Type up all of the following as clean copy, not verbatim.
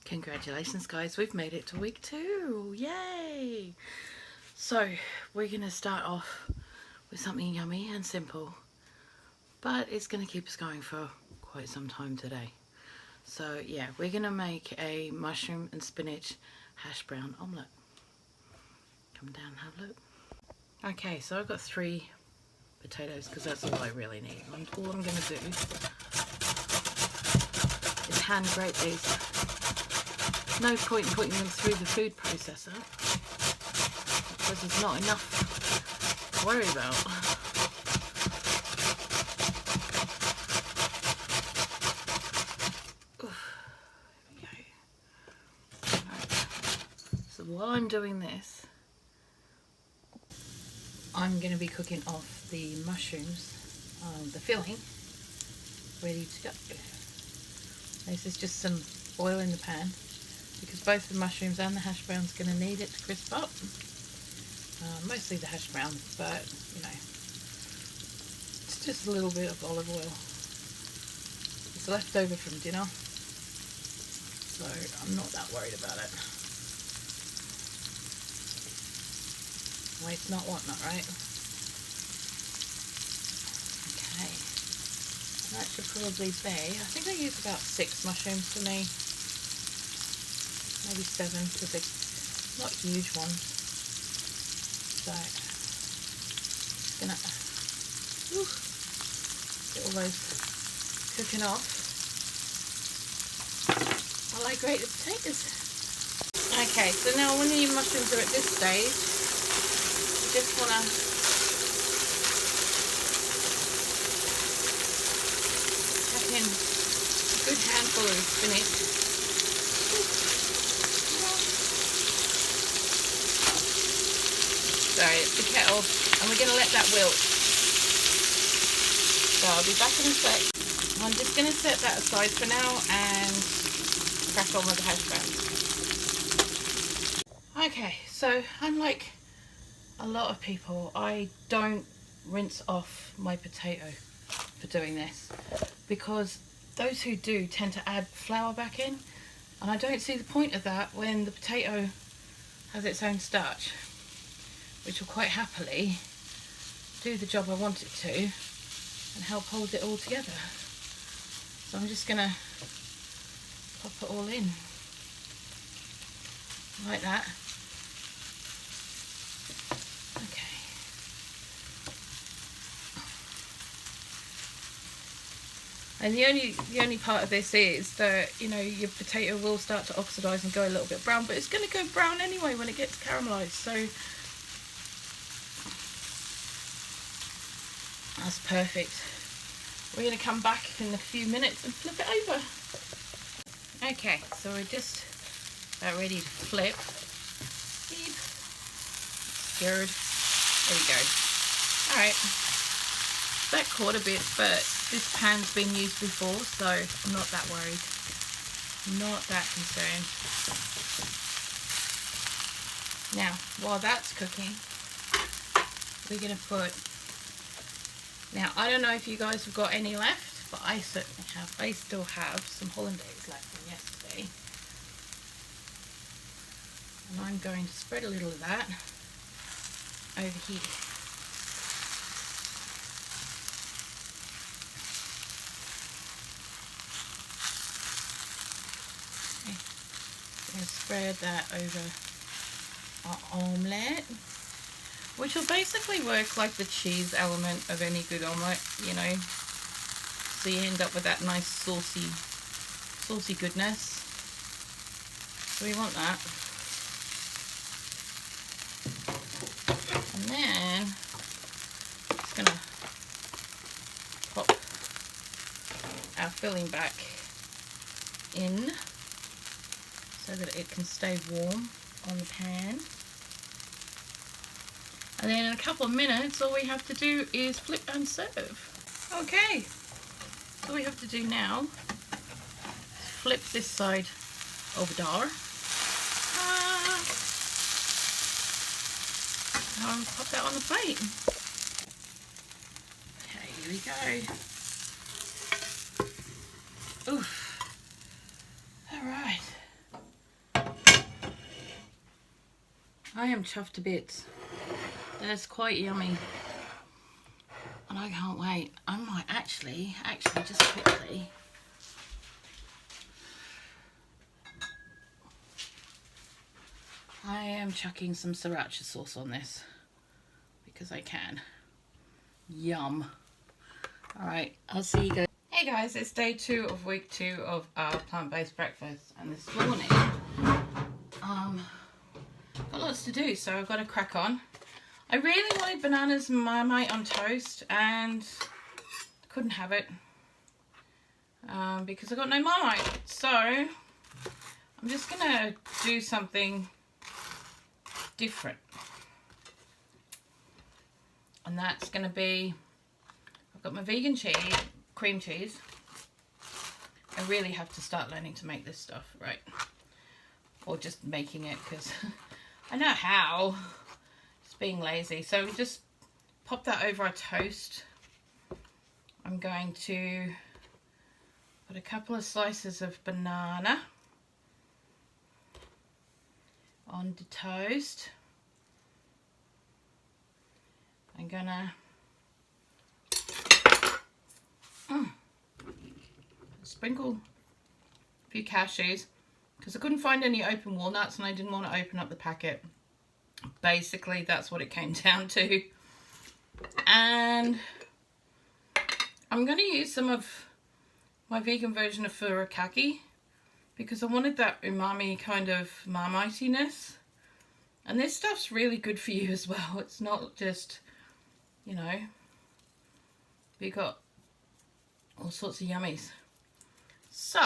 Congratulations guys, we've made it to week 2, yay! So we're going to start off with something yummy and simple, but it's going to keep us going for quite some time today. So yeah, we're going to make a mushroom and spinach hash brown omelette. Come down and have a look. Okay, so I've got 3 potatoes because that's all I really need. All I'm going to do is hand grate these. No point in putting them through the food processor because there's not enough to worry about. Here we go. Right. So while I'm doing this, I'm going to be cooking off the mushrooms, the filling, ready to go. This is just some oil in the pan, because both the mushrooms and the hash brown's going to need it to crisp up. Mostly the hash brown, but you know, it's just a little bit of olive oil. It's left over from dinner, so I'm not that worried about it. Waste not, want not, right? Okay, that should probably be, I think I use about 6 mushrooms for me. Maybe 7, because they're not huge ones. So, just gonna get all those cooking off while I grate the potatoes. Okay, so now when the mushrooms are at this stage, you just wanna pack in a good handful of spinach. Sorry, it's the kettle, and we're going to let that wilt. So I'll be back in a sec. I'm just going to set that aside for now and crack on with the hash browns. Okay, so unlike a lot of people, I don't rinse off my potato for doing this, because those who do tend to add flour back in, and I don't see the point of that when the potato has its own starch, which will quite happily do the job I want it to and help hold it all together. So I'm just going to pop it all in like that. Okay. And the only part of this is that, you know, your potato will start to oxidise and go a little bit brown, but it's going to go brown anyway when it gets caramelised. So that's perfect. We're going to come back in a few minutes and flip it over. Okay, so we're just about ready to flip. Beep. Stirred. There we go. Alright. That caught a bit, but this pan's been used before, so I'm not that worried. Not that concerned. Now, while that's cooking, we're going to put... Now, I don't know if you guys have got any left, but I certainly have. I still have some hollandaise left from yesterday. And I'm going to spread a little of that over here. Okay. I'm going to spread that over our omelette, which will basically work like the cheese element of any good omelette, you know. So you end up with that nice saucy goodness. So we want that. And then just gonna pop our filling back in so that it can stay warm on the pan. And then in a couple of minutes, all we have to do is flip and serve. Okay, so all we have to do now is flip this side over there. And pop that on the plate. Okay, here we go. Oof. Alright. I am chuffed to bits. That's quite yummy. And I can't wait. I might actually just quickly. I am chucking some sriracha sauce on this because I can. Yum. Alright, I'll see you guys. Hey guys, it's day 2 of week 2 of our plant-based breakfast, and this morning got lots to do, so I've got to crack on. I really wanted bananas and Marmite on toast and couldn't have it because I got no Marmite, so I'm just gonna do something different, and that's gonna be, I've got my vegan cheese, cream cheese. I really have to start learning to make this stuff, right? Or just making it, because I know how. Just being lazy. So we just pop that over our toast. I'm going to put a couple of slices of banana on the toast. I'm gonna sprinkle a few cashews because I couldn't find any open walnuts and I didn't want to open up the packet. Basically, that's what it came down to. And I'm going to use some of my vegan version of furikake because I wanted that umami kind of marmite-iness. And this stuff's really good for you as well. It's not just, you know, we got all sorts of yummies. So,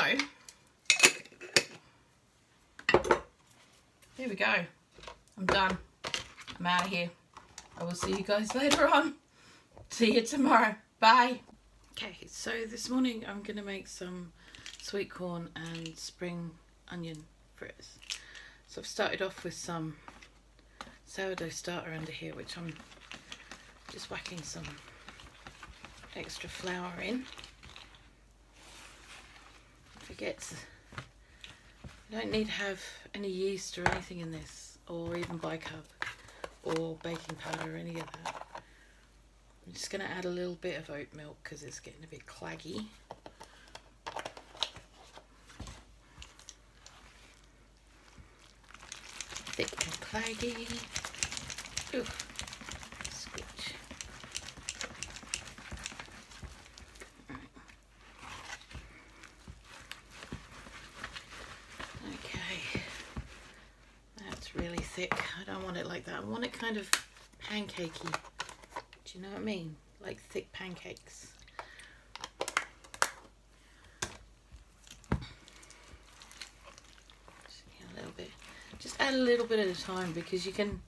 here we go. I'm done. I'm out of here. I will see you guys later on. See you tomorrow. Bye. Okay, so this morning I'm going to make some sweet corn and spring onion fritters. So I've started off with some sourdough starter under here, which I'm just whacking some extra flour in. Forget, you don't need to have any yeast or anything in this, or even bicarb or baking powder or any of that. I'm just going to add a little bit of oat milk because it's getting a bit claggy. Thick and claggy. Ooh, squitch. Okay, that's really thick. I don't want it like that. I want it kind of pancakey. Do you know what I mean? Like thick pancakes. A little bit. Just add a little bit at a time because you can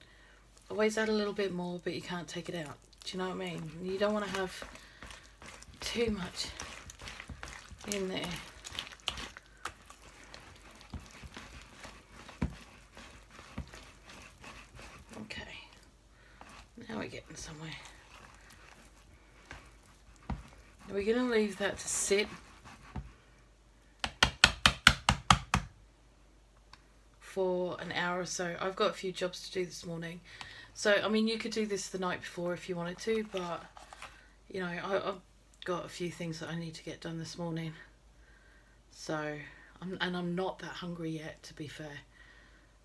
always add a little bit more, but you can't take it out. Do you know what I mean? You don't want to have too much in there. Okay, now we're getting somewhere. We're going to leave that to sit for an hour or so. I've got a few jobs to do this morning. So, I mean, you could do this the night before if you wanted to, but, you know, I've got a few things that I need to get done this morning. So, I'm not that hungry yet, to be fair.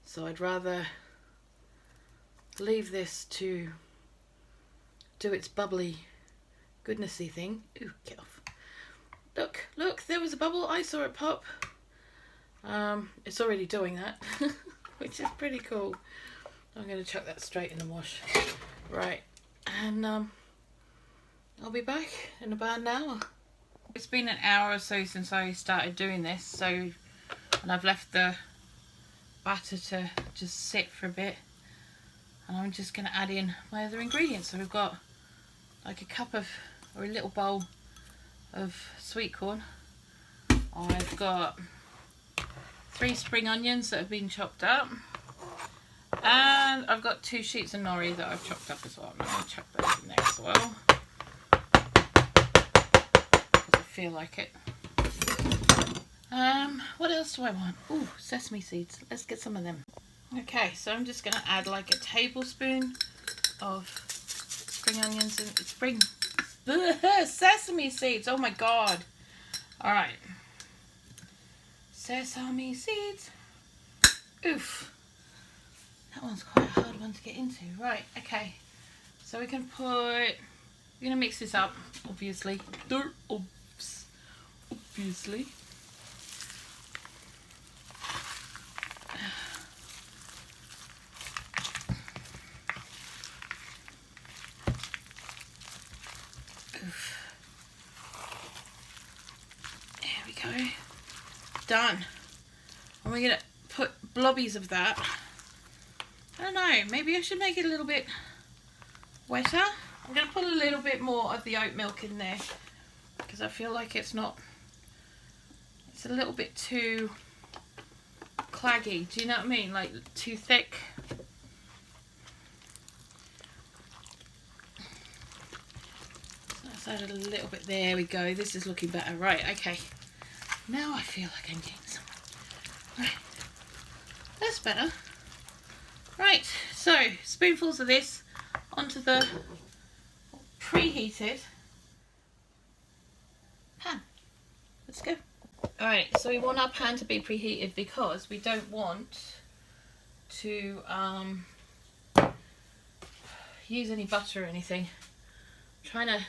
So I'd rather leave this to do its bubbly goodnessy thing. Ooh, get off. Look, there was a bubble. I saw it pop. It's already doing that, which is pretty cool. I'm going to chuck that straight in the wash. Right, and I'll be back in about an hour. It's been an hour or so since I started doing this, so, and I've left the batter to just sit for a bit, and I'm just going to add in my other ingredients. So we've got like a cup of, or a little bowl of sweet corn. I've got 3 spring onions that have been chopped up, and I've got 2 sheets of nori that I've chopped up as well. I'm going to chuck those in there as well because I feel like it. What else do I want? Ooh, sesame seeds. Let's get some of them. Okay, so I'm just going to add like a tablespoon of spring onions and sesame seeds. Oh my god. All right. Sesame seeds. Oof. That one's quite a hard one to get into. Right, okay. So we can put, we're going to mix this up, obviously. Obviously. There we go. Done. And we're going to put blobbies of that. I don't know, maybe I should make it a little bit wetter. I'm going to put a little bit more of the oat milk in there because I feel like it's a little bit too claggy. Do you know what I mean? Like too thick. So let's add a little bit. There we go. This is looking better. Right, okay. Now I feel like I'm getting some. Right. That's better. Right, so spoonfuls of this onto the preheated pan. Let's go. Alright, so we want our pan to be preheated because we don't want to use any butter or anything. I'm trying to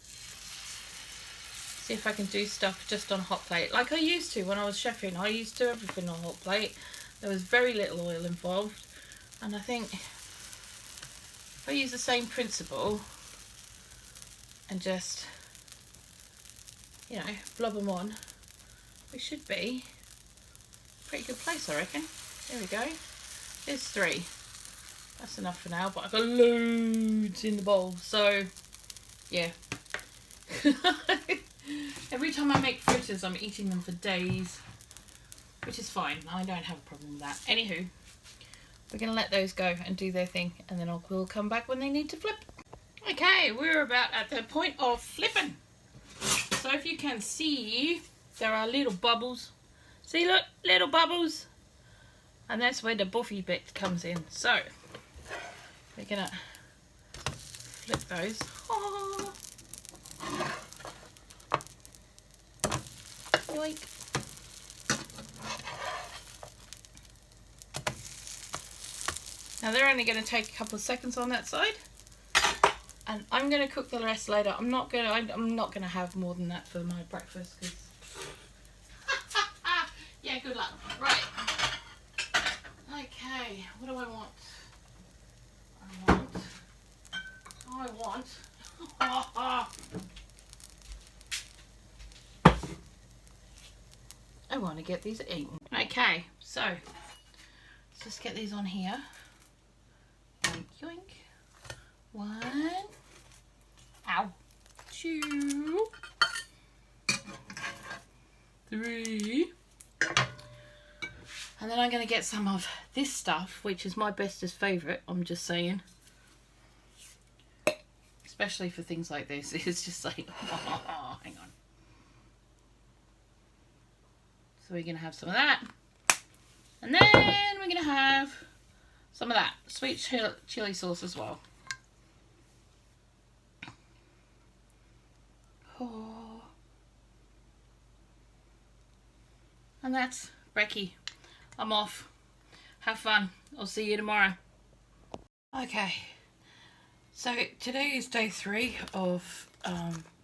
see if I can do stuff just on a hot plate. Like I used to when I was chefing. I used to do everything on a hot plate. There was very little oil involved. And I think if I use the same principle and just, you know, blob them on, we should be a pretty good place, I reckon. There we go. There's 3. That's enough for now, but I've got loads in the bowl. So, yeah. Every time I make fritters, I'm eating them for days, which is fine. I don't have a problem with that. Anywho. We're going to let those go and do their thing, and then we'll come back when they need to flip. Okay, we're about at the point of flipping. So if you can see, there are little bubbles. See, look, little bubbles. And that's where the buffy bit comes in. So, we're going to flip those. Oh. Yoink. Now they're only going to take a couple of seconds on that side, and I'm going to cook the rest later. I'm not going to have more than that for my breakfast. Cause yeah, good luck. Right. Okay. What do I want? I want to get these eaten. Okay. So let's just get these on here. Yoink. 1. Ow. 2. 3. And then I'm going to get some of this stuff, which is my bestest favourite, I'm just saying. Especially for things like this. It's just like, oh, hang on. So we're going to have some of that. And then we're going to have some of that sweet chili sauce as well. Oh. And that's brekkie. I'm off. Have fun. I'll see you tomorrow. Okay. So today is day 3 of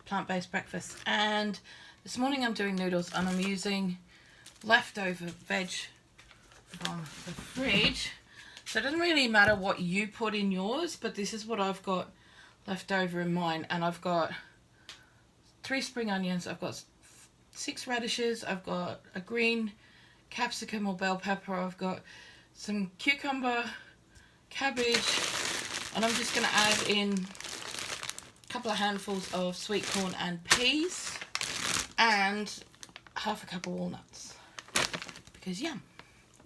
plant-based breakfast. And this morning I'm doing noodles and I'm using leftover veg from the fridge. So it doesn't really matter what you put in yours, but this is what I've got left over in mine. And I've got 3 spring onions, I've got 6 radishes, I've got a green capsicum or bell pepper, I've got some cucumber, cabbage, and I'm just going to add in a couple of handfuls of sweet corn and peas, and half a cup of walnuts, because yum.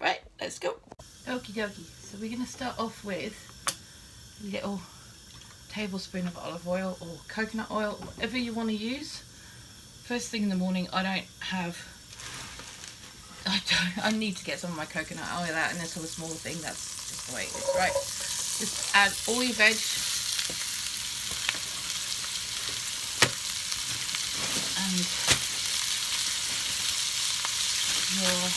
Right, let's go. Okie dokie. So we're going to start off with a little tablespoon of olive oil or coconut oil, whatever you want to use. First thing in the morning, I I need to get some of my coconut oil out, and this little smaller thing, that's just the way it is, right? Just add all your veg. And your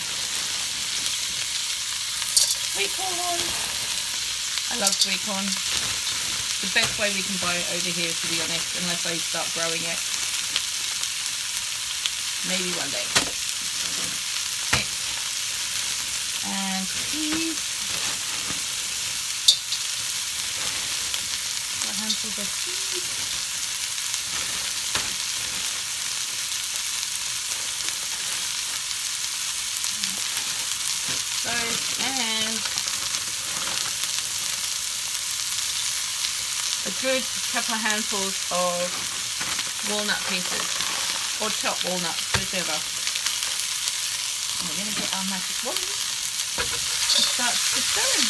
sweet corn. I love sweet corn. The best way we can buy it over here, to be honest, unless I start growing it. Maybe one day. Okay. And peas. A handful of peas. So, and a good couple of handfuls of walnut pieces, or chopped walnuts, whichever. And we're going to get our magic wand and start to stirring.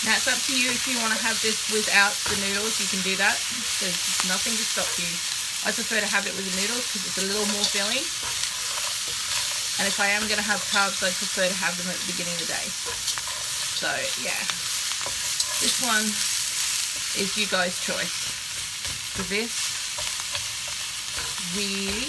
Now it's up to you if you want to have this without the noodles, you can do that. There's nothing to stop you. I prefer to have it with the noodles because it's a little more filling. And if I am going to have carbs, I prefer to have them at the beginning of the day. So yeah, this one is you guys' choice. For this, really,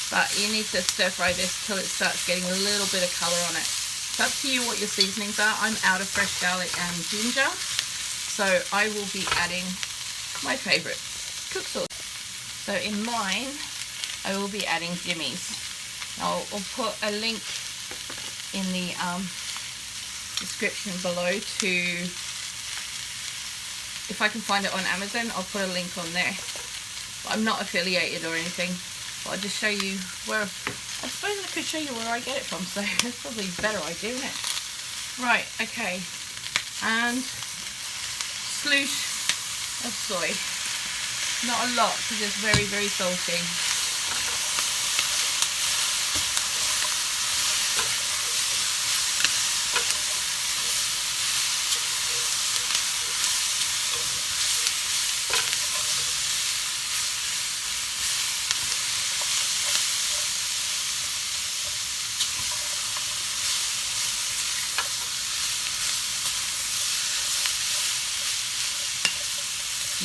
but you need to stir fry this till it starts getting a little bit of colour on it. It's up to you what your seasonings are. I'm out of fresh garlic and ginger, so I will be adding my favourite cook sauce. So in mine, I will be adding Jimmy's. I'll put a link in the description below to, if I can find it on Amazon, I'll put a link on there. But I'm not affiliated or anything, but I'll just show you where, I suppose I could show you where I get it from, so that's probably a better idea, isn't it? Right, okay, and sloosh of soy. Not a lot, because it's very, very salty.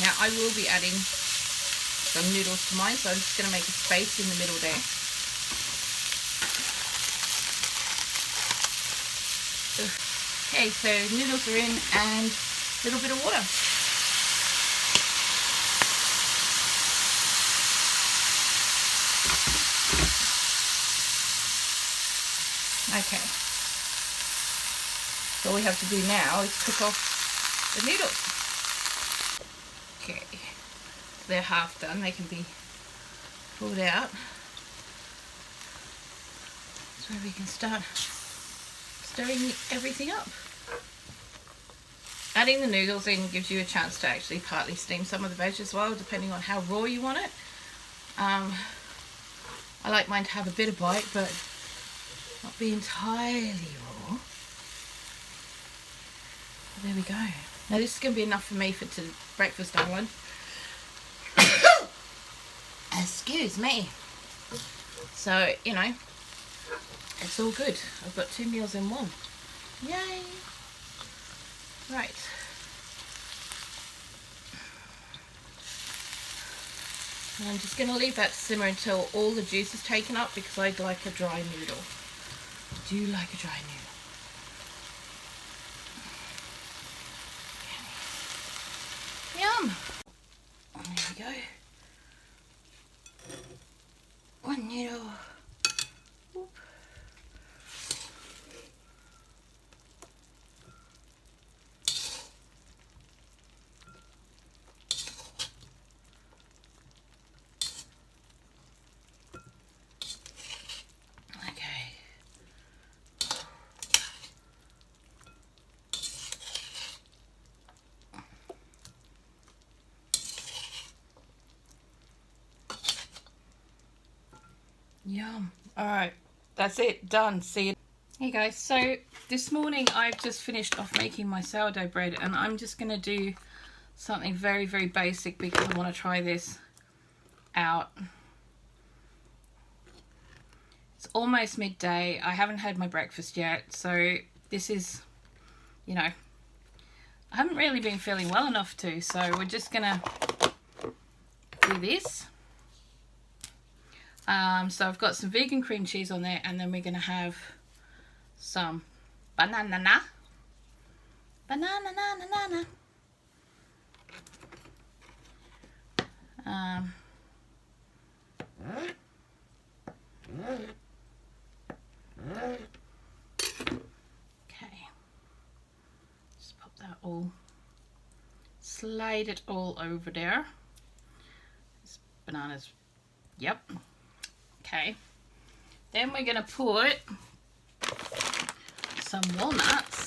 Now I will be adding some noodles to mine, so I'm just going to make a space in the middle there. Okay, so noodles are in and a little bit of water. Okay. So all we have to do now is cook off the noodles. Okay, they're half done, they can be pulled out. So we can start stirring everything up. Adding the noodles in gives you a chance to actually partly steam some of the veg as well, depending on how raw you want it. I like mine to have a bit of bite, but not be entirely raw. But there we go. Now this is going to be enough for me for breakfast hour one. Excuse me. So, you know, it's all good. I've got 2 meals in one. Yay! Right. And I'm just going to leave that to simmer until all the juice is taken up, because I'd like a dry noodle. I do like a dry noodle. Yum! There we go. One noodle. Oop. Okay. Yum. Alright, that's it, done. See you. Hey guys, so this morning I've just finished off making my sourdough bread, and I'm just going to do something very, very basic because I want to try this out. It's almost midday. I haven't had my breakfast yet, so this is, you know, I haven't really been feeling well enough to, so we're just gonna do this. So I've got some vegan cream cheese on there, and then we're gonna have some banana. Okay, just pop that all, slide it all over there. This bananas, yep. Okay, then we're gonna put some walnuts.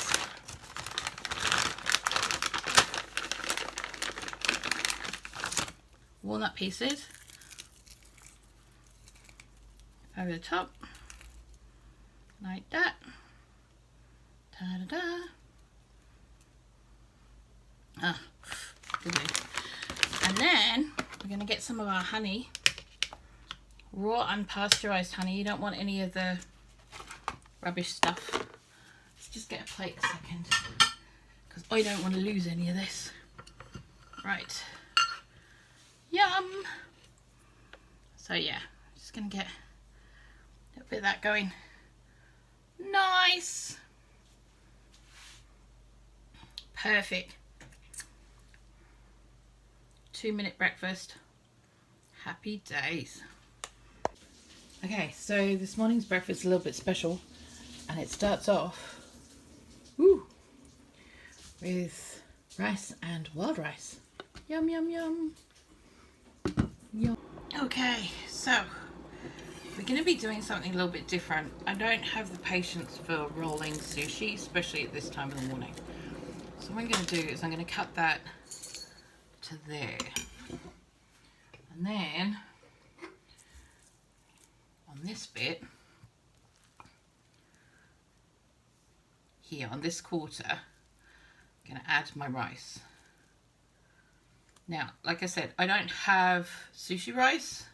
Walnut pieces over the top, like that. Ta-da-da. Ah, good move. And then we're going to get some of our honey, raw unpasteurized honey. You don't want any of the rubbish stuff. Let's just get a plate a second, because I don't want to lose any of this. Right. Yum! So yeah, just going to get a bit of that going. Nice! Perfect. 2-minute breakfast. Happy days. Okay, so this morning's breakfast is a little bit special, and it starts off with rice and wild rice. Yum, yum, yum. Yum. Okay, so we're going to be doing something a little bit different. I don't have the patience for rolling sushi, especially at this time of the morning. So what I'm going to do is I'm going to cut that to there. And then on this bit, here on this quarter, I'm going to add my rice. Now, like I said, I don't have sushi rice,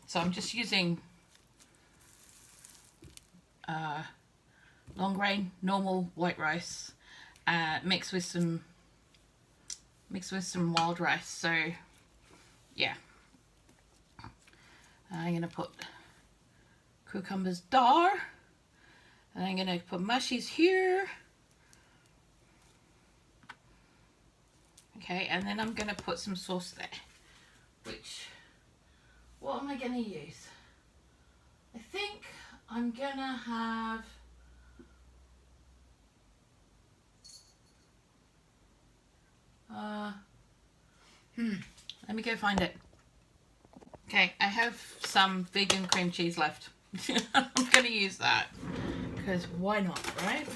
so I'm just using long grain, normal white rice, mixed with some wild rice. So, yeah, I'm gonna put cucumbers there, and I'm gonna put mushies here. Okay, and then I'm going to put some sauce there, which, what am I going to use? I think I'm going to have, let me go find it. Okay, I have some vegan cream cheese left. I'm going to use that, because why not, right?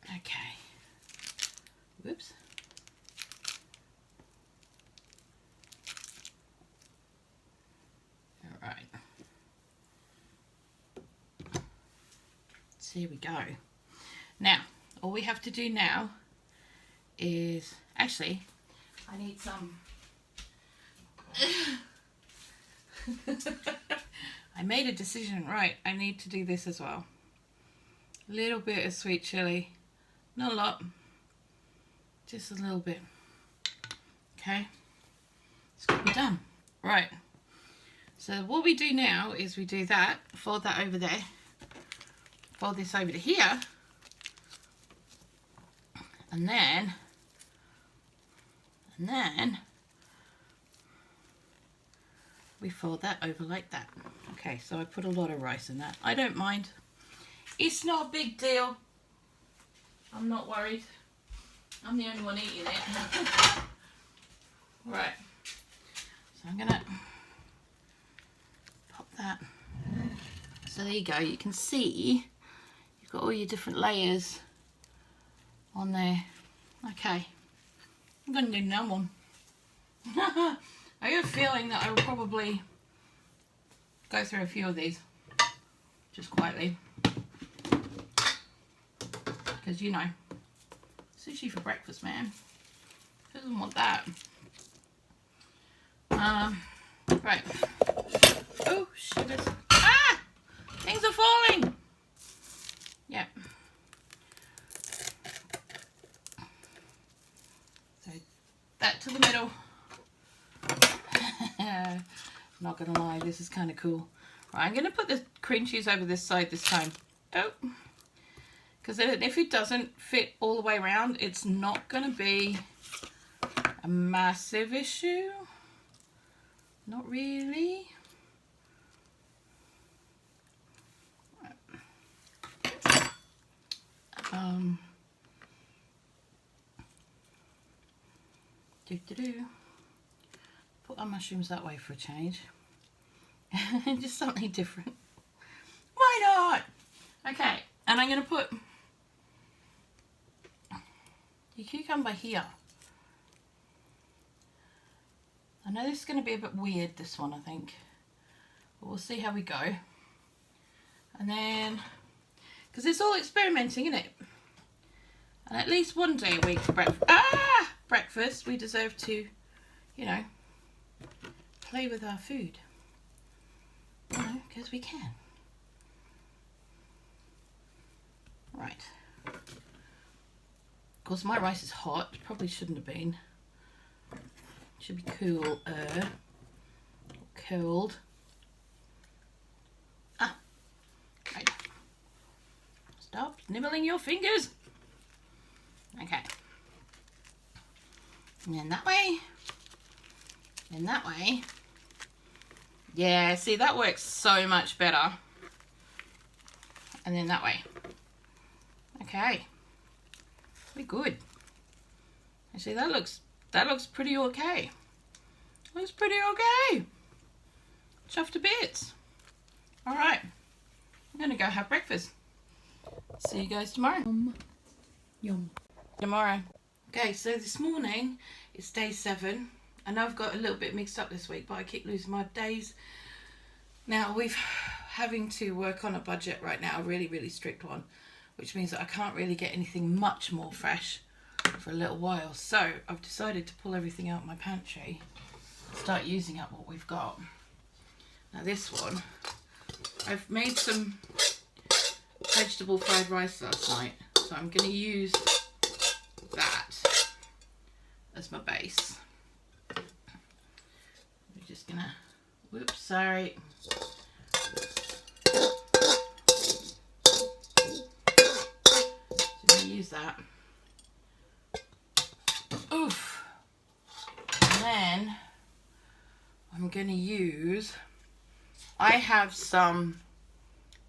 Okay. Whoops. All right. So here we go. Now, all we have to do now is, actually, I need some. I made a decision, right? I need to do this as well. A little bit of sweet chili. Not a lot, just a little bit. Okay, it's gonna be done. Right, so what we do now is we do that, fold that over there, fold this over to here, and then we fold that over like that. Okay, so I put a lot of rice in that. I don't mind. It's not a big deal. I'm not worried. I'm the only one eating it. Right. So I'm gonna pop that. So there you go. You can see you've got all your different layers on there. Okay. I'm gonna do another one. I have a feeling that I will probably go through a few of these just quietly. Because, you know, sushi for breakfast, man. Who doesn't want that? Right. Oh, sugars. Ah! Things are falling! Yep. So, that to the middle. Not gonna lie, this is kind of cool. Right, I'm gonna put the cream cheese over this side this time. Oh. Because if it doesn't fit all the way around, it's not gonna be a massive issue. Not really. Put our mushrooms that way for a change. Just something different. Why not? Okay, and I'm going to put the cucumber here. I know this is going to be a bit weird, this one, I think. But we'll see how we go. And then, because it's all experimenting, isn't it? And at least one day a week for breakfast, we deserve to, you know, play with our food. You know, because we can. Right. Of course, my rice is hot. Probably shouldn't have been. Should be cool. Cold. Ah. Right. Stop nibbling your fingers. Okay. And then that way. And that way. Yeah, see, that works so much better. And then that way. Okay. We're good. Actually, that looks pretty okay. Looks pretty okay. Chuffed to bits. Alright. I'm gonna go have breakfast. See you guys tomorrow. Yum. Tomorrow. Okay, so this morning it's day 7. I know I've got a little bit mixed up this week, but I keep losing my days. Now we've having to work on a budget right now, a really, really strict one, which means that I can't really get anything much more fresh for a little while. So I've decided to pull everything out of my pantry, start using up what we've got. Now this one, I've made some vegetable fried rice last night, so I'm going to use that as my base. I'm just gonna, whoops, sorry. So I'm gonna use that. Oof. And then I'm gonna use, I have some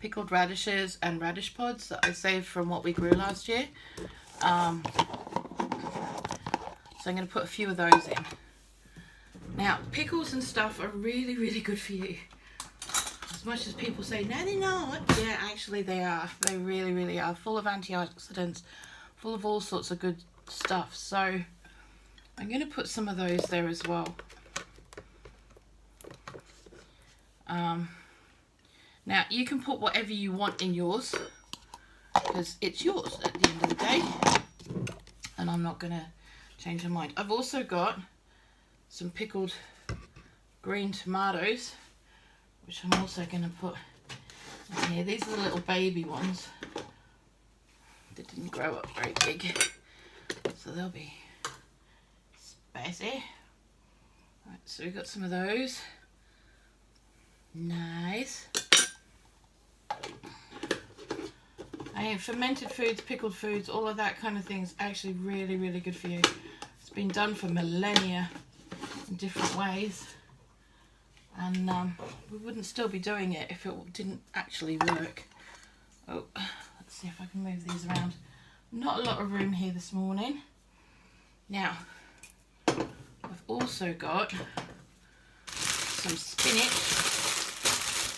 pickled radishes and radish pods that I saved from what we grew last year. So I'm going to put a few of those in. Now, pickles and stuff are really, really good for you. As much as people say, no, they're not. Yeah, actually they are. They really, really are. Full of antioxidants, full of all sorts of good stuff. So I'm going to put some of those there as well. Now, you can put whatever you want in yours, because it's yours at the end of the day, and I'm not going to change my mind. I've also got some pickled green tomatoes, which I'm also going to put in here. These are the little baby ones that didn't grow up very big, so they'll be spicy. Right, so we've got some of those. Nice. And fermented foods, pickled foods, all of that kind of thing is actually really, really good for you. It's been done for millennia in different ways, and we wouldn't still be doing it if it didn't actually work. Oh, let's see if I can move these around. Not a lot of room here this morning. Now, I've also got some spinach.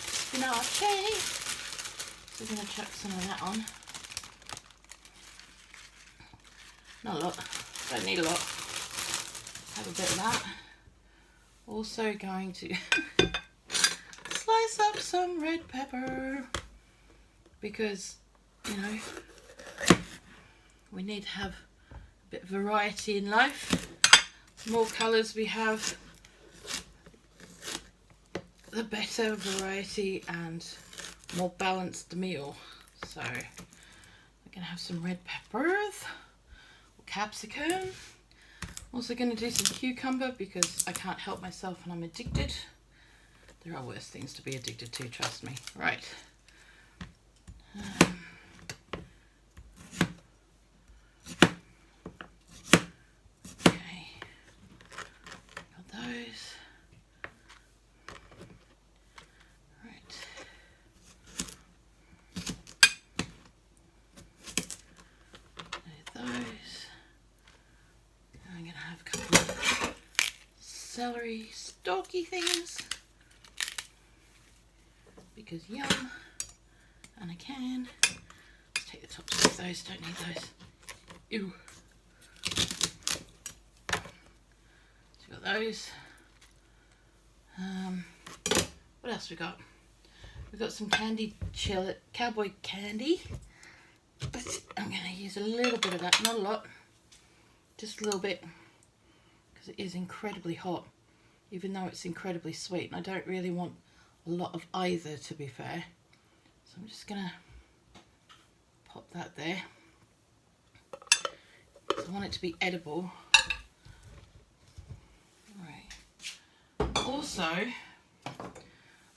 Spinach. So we're going to chuck some of that on. Not a lot. Don't need a lot. Have a bit of that. Also going to slice up some red pepper, because, you know, We need to have a bit of variety in life. The more colours we have, the better variety and more balanced meal. So we're going to have some red peppers, capsicum. Also going to do some cucumber because I can't help myself and I'm addicted. There are worse things to be addicted to, trust me. Right. Okay. Got those. Right. Those. I'm going to have a couple of celery stalky things because yum, and I can. Let's take the tops off those, don't need those. Ew. So we've got those. What else we got? We've got some candy cowboy candy. But I'm going to use a little bit of that, not a lot, just a little bit, because it is incredibly hot, even though it's incredibly sweet, and I don't really want a lot of either, to be fair. So I'm just going to pop that there. I want it to be edible. Right. Also,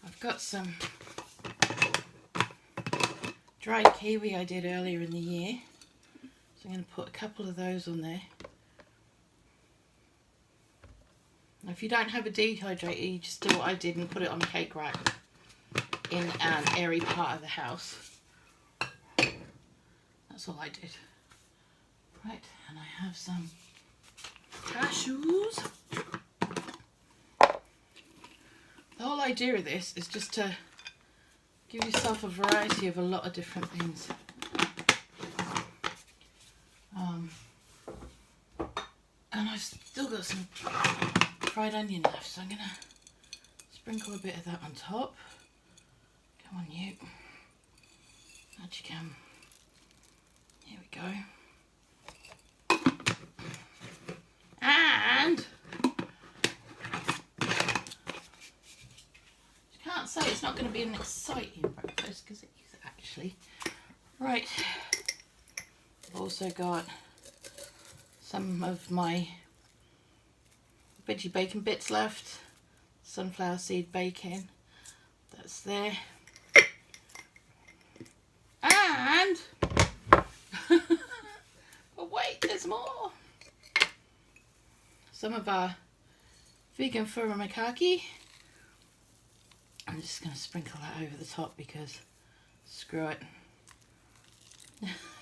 I've got some dried kiwi I did earlier in the year, so I'm going to put a couple of those on there. Now, if you don't have a dehydrator, you just do what I did and put it on a cake rack in an airy part of the house. That's all I did. Right, and I have some cashews. The whole idea of this is just to give yourself a variety of a lot of different things. And I've still got some fried onion left, so I'm going to sprinkle a bit of that on top. Come on, you. Out you come. Here we go. And you can't say it's not going to be an exciting breakfast, because it is actually. Right. I've also got some of my veggie bacon bits left, sunflower seed bacon, that's there, and but wait, there's more. Some of our vegan furimikake. I'm just going to sprinkle that over the top because screw it.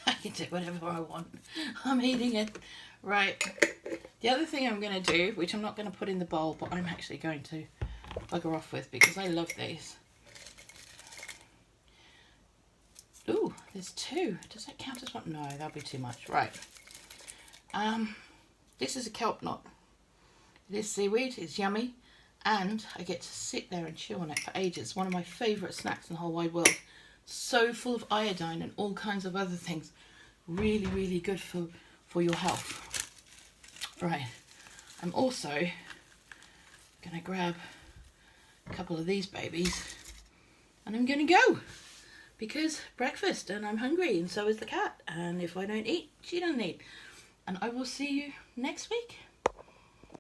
I can do whatever I want. I'm eating it. Right. The other thing I'm going to do, which I'm not going to put in the bowl, but I'm actually going to bugger off with because I love these. Ooh, there's two. Does that count as one? No, that'll be too much. Right. This is a kelp knot. It is seaweed. It's yummy. And I get to sit there and chew on it for ages. One of my favourite snacks in the whole wide world. So full of iodine and all kinds of other things. Really, really good for your health. Right, I'm also going to grab a couple of these babies and I'm going to go because breakfast and I'm hungry and so is the cat, and if I don't eat, she doesn't eat. And I will see you next week.